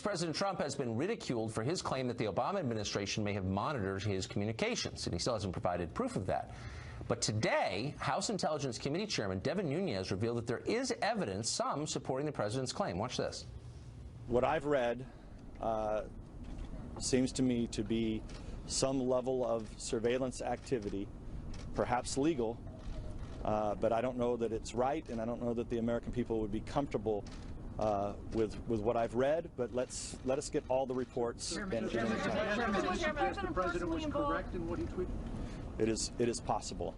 President Trump has been ridiculed for his claim that the Obama administration may have monitored his communications, and he still hasn't provided proof of that. But today, House Intelligence Committee Chairman Devin Nunes revealed that there is evidence, some supporting the president's claim. Watch this. What I've read seems to me to be some level of surveillance activity, perhaps legal, but I don't know that it's right, and I don't know that the American people would be comfortable with what I've read. But let us get all the reports. The president was correct in what he tweeted? It is possible.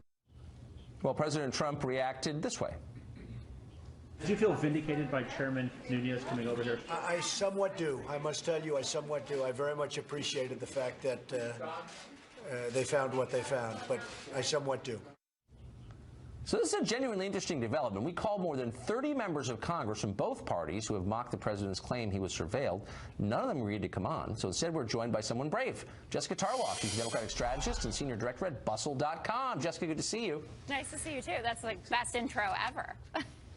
Well, President Trump reacted this way. Do you feel vindicated by Chairman Nunes coming over here? I somewhat do. I must tell you, I somewhat do. I very much appreciated the fact that they found what they found, but I somewhat do. So this is a genuinely interesting development. We called more than 30 members of Congress from both parties who have mocked the president's claim he was surveilled. None of them agreed to come on. So instead, we're joined by someone brave, Jessica TARLOV. She's a Democratic strategist and senior director at Bustle.com. Jessica, good to see you. Nice to see you, too. That's like best intro ever.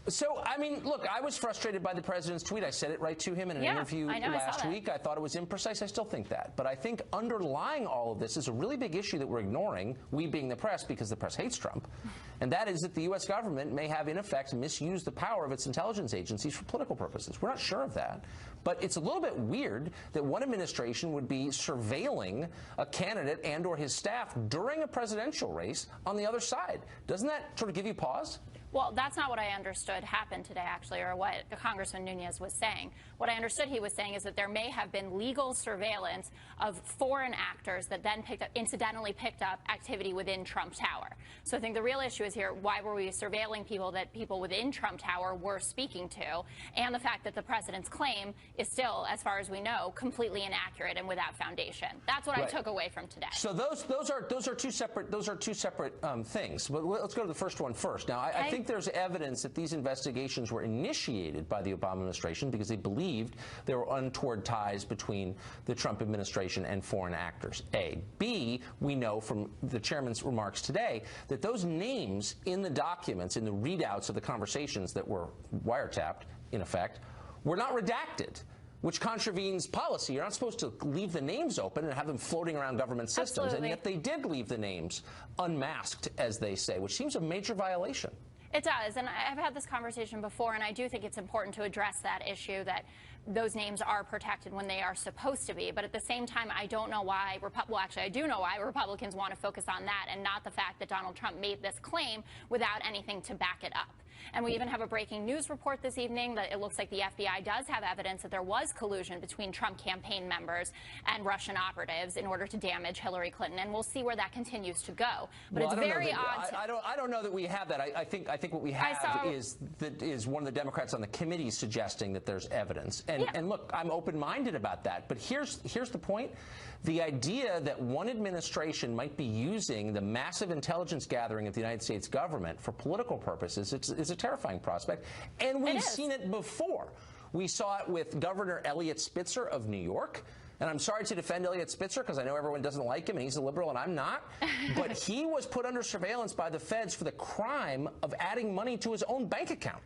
So, I mean, look, I was frustrated by the president's tweet. I said it right to him in an interview last week. I thought it was imprecise. I still think that. But I think underlying all of this is a really big issue that we're ignoring, we being the press, because the press hates Trump. And that is that the U.S. government may have, in effect, misused the power of its intelligence agencies for political purposes. We're not sure of that. But it's a little bit weird that one administration would be surveilling a candidate and or his staff during a presidential race on the other side. Doesn't that sort of give you pause? Well, that's not what I understood happened today, actually, or what Congressman Nunes was saying. What I understood he was saying is that there may have been legal surveillance of foreign actors that then incidentally picked up activity within Trump Tower. So I think the real issue is here, why were we surveilling people that people within Trump Tower were speaking to, and the fact that the president's claim is still, as far as we know, completely inaccurate and without foundation. That's what I took away from today. So those are two separate things. But let's go to the first one first. Now, I think there's evidence that these investigations were initiated by the Obama administration because they believed there were untoward ties between the Trump administration and foreign actors, A. B, we know from the chairman's remarks today that those names in the documents, in the readouts of the conversations that were wiretapped, in effect, were not redacted, which contravenes policy. You're not supposed to leave the names open and have them floating around government systems. Absolutely. And yet they did leave the names unmasked, as they say, which seems a major violation. It does, and I've had this conversation before, and I do think it's important to address that issue, that those names are protected when they are supposed to be. But at the same time, I don't know why, well, actually, I do know why Republicans want to focus on that and not the fact that Donald Trump made this claim without anything to back it up. And we even have a breaking news report this evening that it looks like the FBI does have evidence that there was collusion between Trump campaign members and Russian operatives in order to damage Hillary Clinton. And we'll see where that continues to go. But it's very odd. I don't know that we have that. I think what we have is one of the Democrats on the committee suggesting that there's evidence. And look, I'm open-minded about that. But here's the point. The idea that one administration might be using the massive intelligence gathering of the United States government for political purposes is a terrifying prospect. And we've seen it before. We saw it with Governor Eliot Spitzer of New York. And I'm sorry to defend Eliot Spitzer because I know everyone doesn't like him and he's a liberal and I'm not. But he was put under surveillance by the feds for the crime of adding money to his own bank account.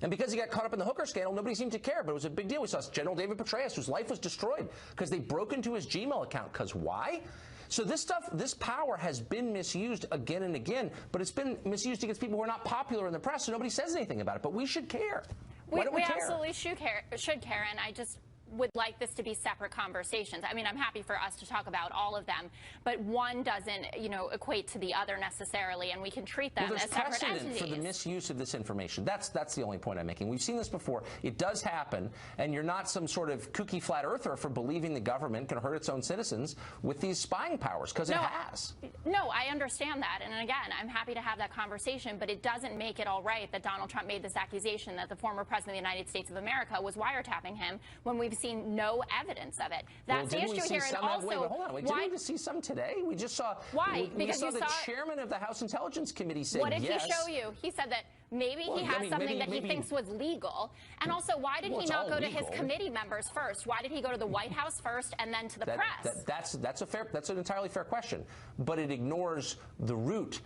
And because he got caught up in the hooker scandal, nobody seemed to care, but it was a big deal. We saw General David Petraeus, whose life was destroyed because they broke into his Gmail account. Because why? So this power has been misused again and again, but it's been misused against people who are not popular in the press, so nobody says anything about it. But we should care. Why don't we care? Absolutely should care, and I just would like this to be separate conversations. I mean, I'm happy for us to talk about all of them, but one doesn't, equate to the other necessarily, and we can treat them as separate entities. There's precedent for the misuse of this information. That's the only point I'm making. We've seen this before. It does happen, and you're not some sort of kooky flat earther for believing the government can hurt its own citizens with these spying powers, because it has. No, I understand that, and again, I'm happy to have that conversation, but it doesn't make it all right that Donald Trump made this accusation that the former president of the United States of America was wiretapping him when we've seen no evidence of it. That's the issue here. And also, hold on. Didn't we see some today? We just saw. Why? We saw the chairman of the House Intelligence Committee say yes. What did he show you? He said that maybe he has something that he thinks was legal. And also, why did he not go to his committee members first? Why did he go to the White House first and then to the press? That's an entirely fair question. But it ignores the root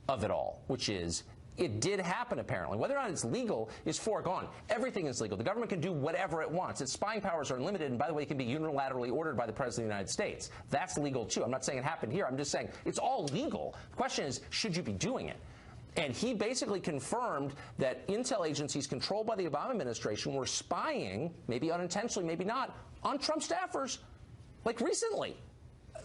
of it all, which is it did happen, apparently. Whether or not it's legal is foregone. Everything is legal. The government can do whatever it wants. Its spying powers are unlimited, and by the way, it can be unilaterally ordered by the President of the United States. That's legal, too. I'm not saying it happened here. I'm just saying it's all legal. The question is, should you be doing it? And he basically confirmed that intel agencies controlled by the Obama administration were spying, maybe unintentionally, maybe not, on Trump staffers, like recently.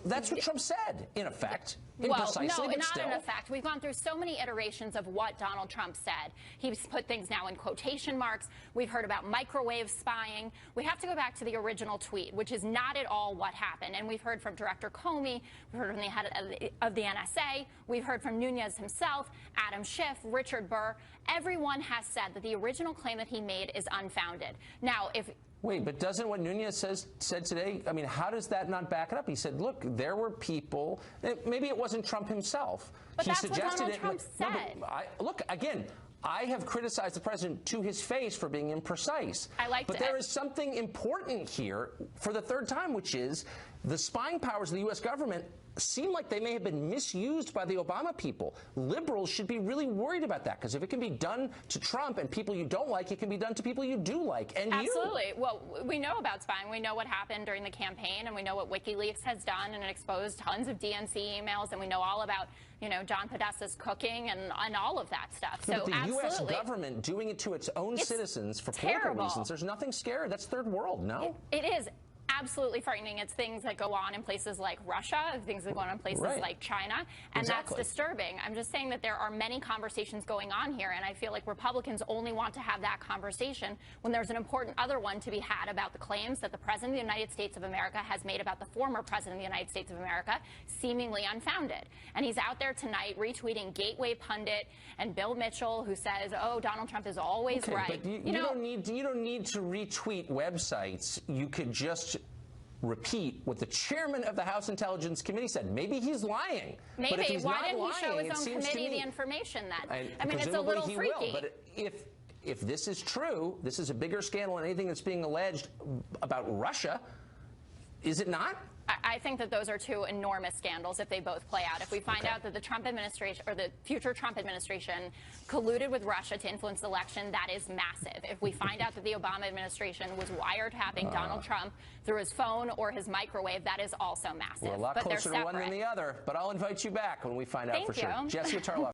That's what Trump said, in effect. Well, no, not in effect. We've gone through so many iterations of what Donald Trump said. He's put things now in quotation marks. We've heard about microwave spying. We have to go back to the original tweet, which is not at all what happened. And we've heard from Director Comey. We've heard from the head of the NSA. We've heard from Nunes himself, Adam Schiff, Richard Burr. Everyone has said that the original claim that he made is unfounded. Now, if Wait, but doesn't what Nunes said today, I mean, how does that not back it up? He said, look, there were people, maybe it wasn't Trump himself. But that's what Donald Trump said. Look, again, I have criticized the president to his face for being imprecise. I liked it. But there is something important here for the third time, which is the spying powers of the U.S. government seem like they may have been misused by the Obama people. Liberals should be really worried about that, because if it can be done to Trump and people you don't like, it can be done to people you do like, and Absolutely. Well, we know about spying. We know what happened during the campaign, and we know what WikiLeaks has done, and it exposed tons of DNC emails, and we know all about, you know, John Podesta's cooking and all of that stuff. So but the U.S. government doing it to its own citizens for political reasons, there's nothing scary. That's third world, no? It is absolutely frightening. It's things that go on in places like Russia, things that go on in places like China, and that's disturbing. I'm just saying that there are many conversations going on here, and I feel like Republicans only want to have that conversation when there's an important other one to be had about the claims that the President of the United States of America has made about the former President of the United States of America, seemingly unfounded. And he's out there tonight retweeting Gateway Pundit and Bill Mitchell, who says, oh, Donald Trump is always right. But you don't need to retweet websites. You could just repeat what the chairman of the House Intelligence Committee said. Maybe he's lying. Maybe. But if he's Why not didn't lying, he show his own committee the information then? I mean, it's a little freaky. Will, but if this is true, this is a bigger scandal than anything that's being alleged about Russia, is it not? I think that those are two enormous scandals if they both play out. If we find out that the Trump administration or the future Trump administration colluded with Russia to influence the election, that is massive. If we find out that the Obama administration was wiretapping Donald Trump through his phone or his microwave, that is also massive. We're a lot closer to one than the other, but I'll invite you back when we find out for sure. Jesse TARLOV.